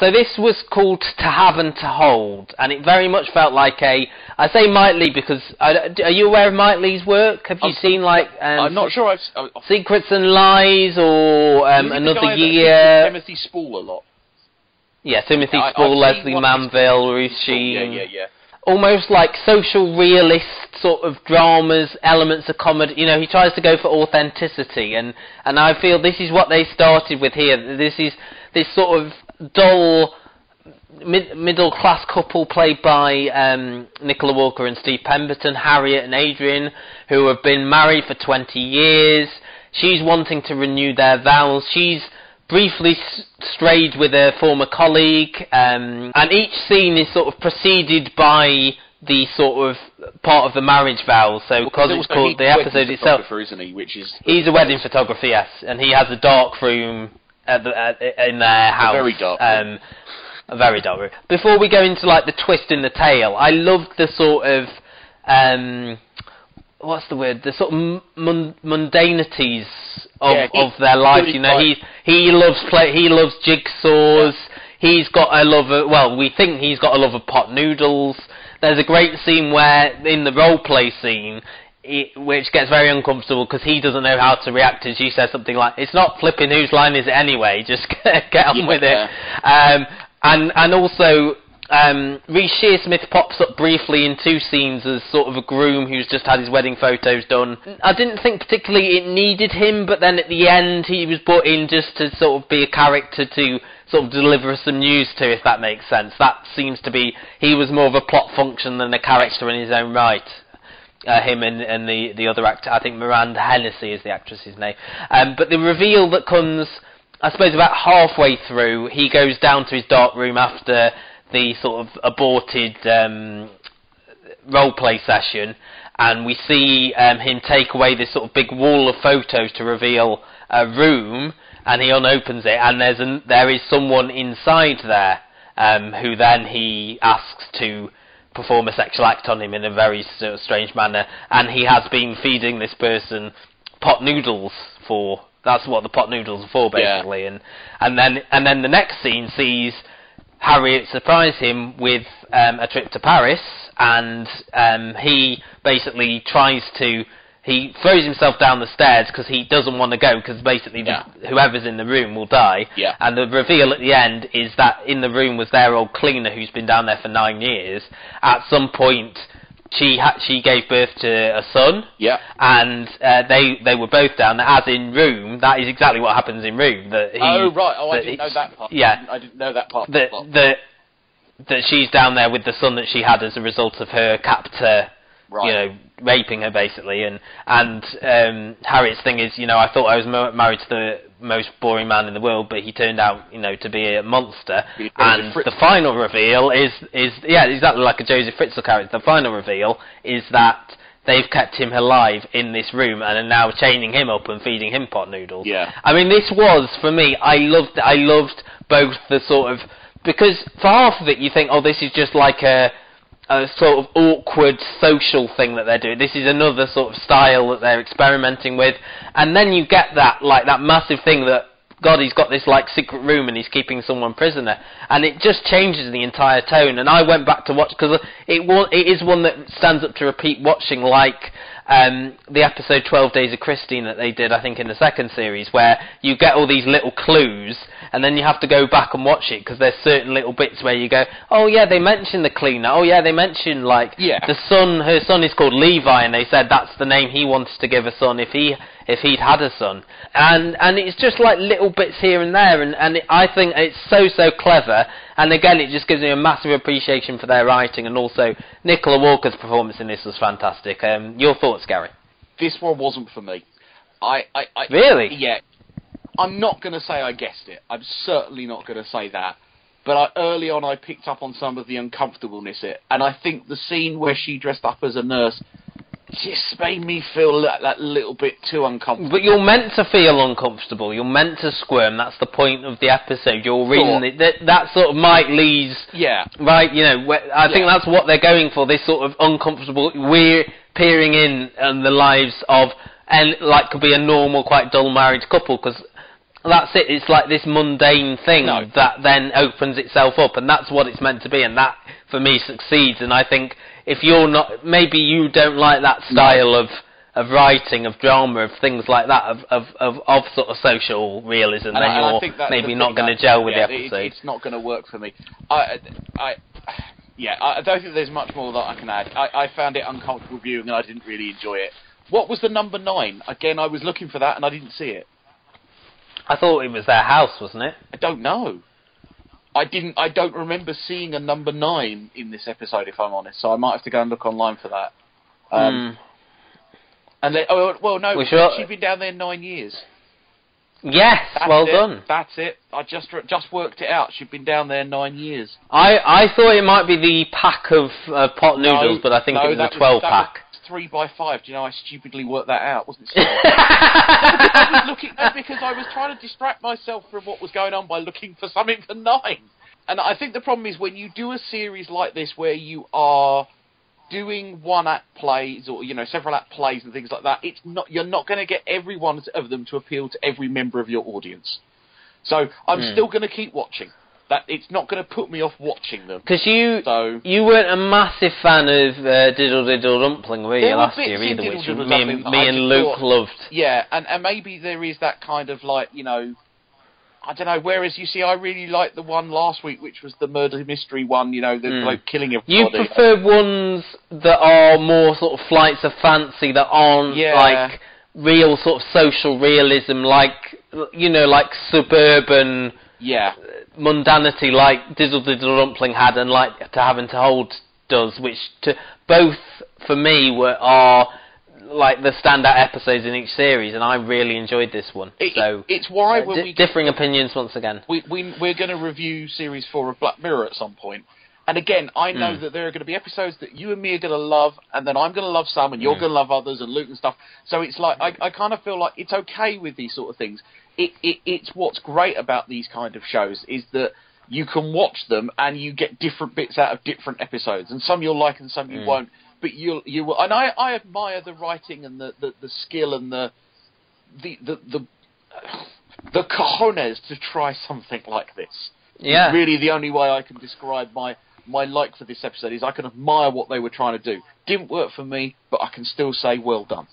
So this was called To Have and To Hold, and it very much felt like I say Mike Leigh because, are you aware of Mike Leigh's work? Have you seen, like... I'm not sure Secrets and Lies, or Another Year... Timothy Spall a lot. Yeah, Timothy Spall, Leslie Manville, Ruth Sheen... Yeah. Almost like social realist sort of dramas, elements of comedy. You know, he tries to go for authenticity, and I feel this is what they started with here. This is this sort of dull middle-class couple played by Nicola Walker and Steve Pemberton, Harriet and Adrian, who have been married for 20 years. She's wanting to renew their vows. She's briefly strayed with a former colleague, and each scene is sort of preceded by the sort of part of the marriage vows. So because it's called the episode itself, isn't he? Which is he's a wedding photographer, yes, and he has a dark room in their house. A very dark room. A very dark room. Before we go into like the twist in the tale, I loved the sort of what's the word? The sort of mundanities of their life. You know, he loves jigsaws. He's got a love of, well, we think he's got a love of pot noodles. There's a great scene where, in the role play scene, which gets very uncomfortable because he doesn't know how to react, and she says something like, "It's not flipping, whose line is it anyway? Just get on with it." And also, Reece Shearsmith pops up briefly in two scenes as sort of a groom who's just had his wedding photos done. I didn't think particularly it needed him, but then at the end he was brought in just to sort of be a character to sort of deliver some news to, if that makes sense. That seems to be, he was more of a plot function than a character in his own right. Him and the other actor, I think Miranda Hennessy is the actress's name. But the reveal that comes, I suppose, about halfway through, he goes down to his dark room after the sort of aborted role-play session, and we see him take away this sort of big wall of photos to reveal a room, and he unopens it, and there is someone inside there who then he asks to perform a sexual act on him in a very sort of strange manner, and he has been feeding this person pot noodles for, that's what the pot noodles are for, basically. Yeah. And then the next scene sees Harriet surprise him with a trip to Paris, and he basically he throws himself down the stairs because he doesn't want to go, because basically whoever's in the room will die. Yeah. And the reveal at the end is that in the room was their old cleaner who's been down there for 9 years. At some point, she gave birth to a son. Yeah. And they were both down there, as in Room. That is exactly what happens in Room. I didn't know that part. Yeah. I didn't know that part. That she's down there with the son that she had as a result of her captor, you know, raping her, basically. And Harriet's thing is, you know, I thought I was married to the most boring man in the world, but he turned out, you know, to be a monster. And the final reveal is exactly like a Joseph Fritzl character. The final reveal is that they've kept him alive in this room and are now chaining him up and feeding him pot noodles. Yeah. I mean, this was, for me, I loved both the sort of, because for half of it you think, oh, this is just like a sort of awkward social thing that they're doing. This is another sort of style that they're experimenting with. And then you get that, like, that massive thing that, God, he's got this, like, secret room and he's keeping someone prisoner. And it just changes the entire tone. And I went back to watch, because it is one that stands up to repeat watching, like the episode 12 Days of Christine that they did, I think, in the second series, where you get all these little clues, and then you have to go back and watch it, because there's certain little bits where you go, oh yeah, they mentioned the cleaner, oh yeah, they mentioned, like, the son, her son is called Levi, and they said that's the name he wanted to give a son if he'd had a son. And it's just like little bits here and there, and I think it's so clever, and again, it just gives me a massive appreciation for their writing, and also Nicola Walker's performance in this was fantastic. Your thoughts, Gary? This one wasn't for me. Really? Yeah. I'm not going to say I guessed it. I'm certainly not going to say that. But early on I picked up on some of the uncomfortableness in it, and I think the scene where she dressed up as a nurse just made me feel that little bit too uncomfortable. But you're meant to feel uncomfortable. You're meant to squirm. That's the point of the episode. You're reading that sort of Mike Leigh's... Yeah. Right, you know, I think that's what they're going for, this sort of uncomfortable... We're peering in on the lives of... And, like, could be a normal, quite dull married couple, because that's it. It's like this mundane thing that then opens itself up, and that's what it's meant to be, and that, for me, succeeds. And I think if you're not... Maybe you don't like that style of writing, of drama, of things like that, of sort of social realism, then you're maybe not going to gel with the episode. It's not going to work for me. I don't think there's much more that I can add. I found it uncomfortable viewing, and I didn't really enjoy it. What was the number 9? Again, I was looking for that, and I didn't see it. I thought it was their house, wasn't it? I don't know. I don't remember seeing a number 9 in this episode, if I'm honest. So I might have to go and look online for that. And they, no, she's been down there 9 years. Yes, well done. That's it. I just worked it out. She'd been down there 9 years. I thought it might be the pack of pot noodles, but I think it was a 12-pack. 3 by 5. Do you know I stupidly worked that out? Wasn't it? Because I was trying to distract myself from what was going on by looking for something for 9. And I think the problem is when you do a series like this where you are doing one-act plays or several-act plays and things like that, you're not going to get every one of them to appeal to every member of your audience. So I'm still going to keep watching. That it's not going to put me off watching them. Because you weren't a massive fan of Diddle Diddle Dumpling, were you, last year either, which me and Luke loved. Yeah, and maybe there is that kind of I don't know, whereas you see I really liked the one last week, which was the murder mystery one, the bloke killing everybody. You prefer ones that are more sort of flights of fancy, that aren't like real sort of social realism, like suburban mundanity like Diddle Diddle Dumpling had, and like To Having to Hold does, which both for me are like the standout episodes in each series, and I really enjoyed this one. It's why when differing opinions once again. We're going to review series 4 of Black Mirror at some point, and again I know that there are going to be episodes that you and me are going to love, and then I'm going to love some, and you're going to love others, and Luke and stuff. So it's like I kind of feel like it's okay with these sort of things. It's what's great about these kind of shows is that you can watch them and you get different bits out of different episodes, and some you'll like and some you won't. But you will, and I admire the writing and the skill and the cojones to try something like this. Yeah, really, the only way I can describe my like for this episode is I can admire what they were trying to do. Didn't work for me, but I can still say well done.